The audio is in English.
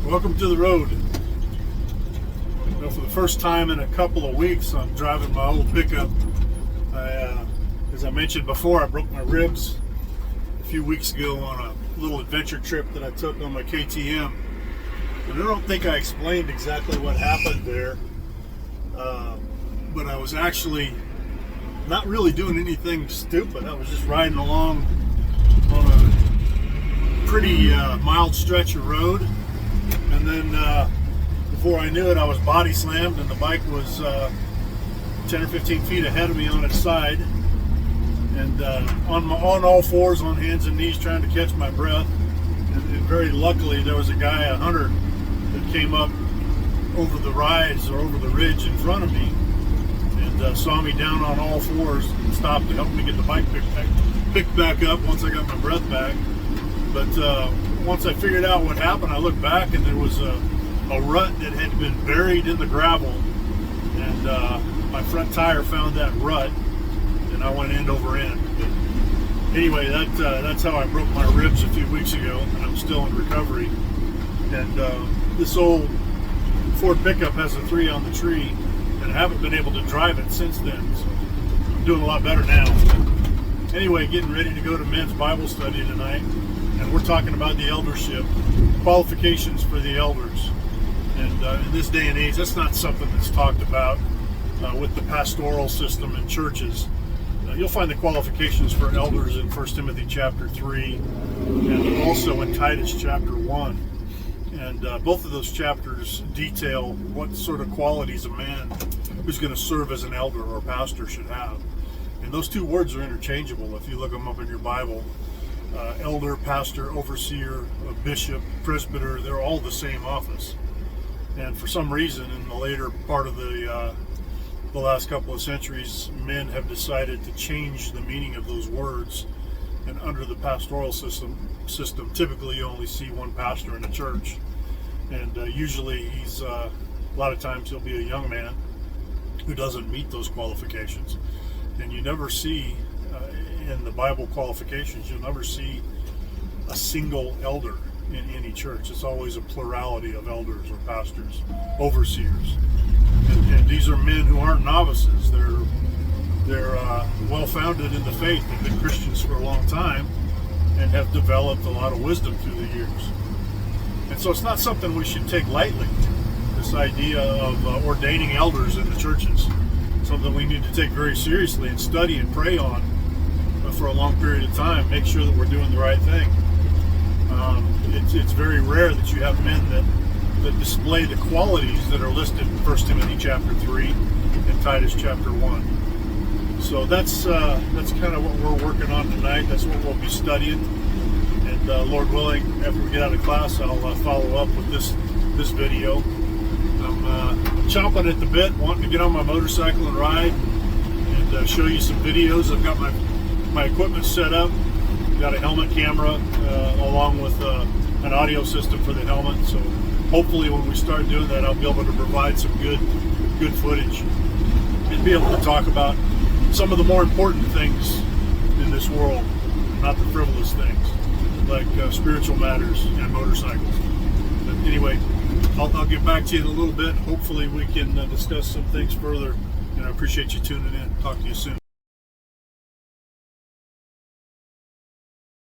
Welcome to the road. For the first time in a couple of weeks, I'm driving my old pickup. As I mentioned before, I broke my ribs a few weeks ago on a little adventure trip that I took on my KTM. And I don't think I explained exactly what happened there, but I was actually not really doing anything stupid. I was just riding along on a pretty mild stretch of road, and then before I knew it, I was body slammed, and the bike was 10 or 15 feet ahead of me on its side, and on all fours, on hands and knees, trying to catch my breath. And very luckily, there was a guy, a hunter, that came up over the rise or over the ridge in front of me, and saw me down on all fours and stopped to help me get the bike picked back up once I got my breath back. But once I figured out what happened, I looked back and there was a rut that had been buried in the gravel, and my front tire found that rut, and I went end over end. But anyway, that's how I broke my ribs a few weeks ago, and I'm still in recovery. And this old Ford pickup has a 3 on the tree, and I haven't been able to drive it since then, so I'm doing a lot better now. Anyway, getting ready to go to men's Bible study tonight, and we're talking about the eldership, qualifications for the elders. And in this day and age, that's not something that's talked about with the pastoral system in churches. You'll find the qualifications for elders in 1 Timothy chapter 3 and also in Titus chapter 1. And both of those chapters detail what sort of qualities a man who's going to serve as an elder or pastor should have. And those two words are interchangeable if you look them up in your Bible. Elder, pastor, overseer, bishop, presbyter, they're all the same office. And for some reason, in the later part of the last couple of centuries, men have decided to change the meaning of those words. And under the pastoral system, typically you only see one pastor in a church. And usually he's, a lot of times he'll be a young man who doesn't meet those qualifications. And you never see, in the Bible qualifications, you'll never see a single elder in any church. It's always a plurality of elders or pastors, overseers. And these are men who aren't novices. They're well-founded in the faith. They've been Christians for a long time and have developed a lot of wisdom through the years. And so it's not something we should take lightly, this idea of ordaining elders in the churches. Something we need to take very seriously and study and pray on for a long period of time. Make sure that we're doing the right thing. It's very rare that you have men that display the qualities that are listed in 1 Timothy chapter 3 and Titus chapter 1. So that's kind of what we're working on tonight. That's what we'll be studying. And Lord willing, after we get out of class, I'll follow up with this video. I'm chomping at the bit, wanting to get on my motorcycle and ride and show you some videos. I've got my equipment set up. Got a helmet camera along with an audio system for the helmet. So hopefully when we start doing that, I'll be able to provide some good footage and be able to talk about some of the more important things in this world, not the frivolous things like spiritual matters and motorcycles. But anyway, I'll get back to you in a little bit. Hopefully we can discuss some things further, and I appreciate you tuning in. Talk to you soon.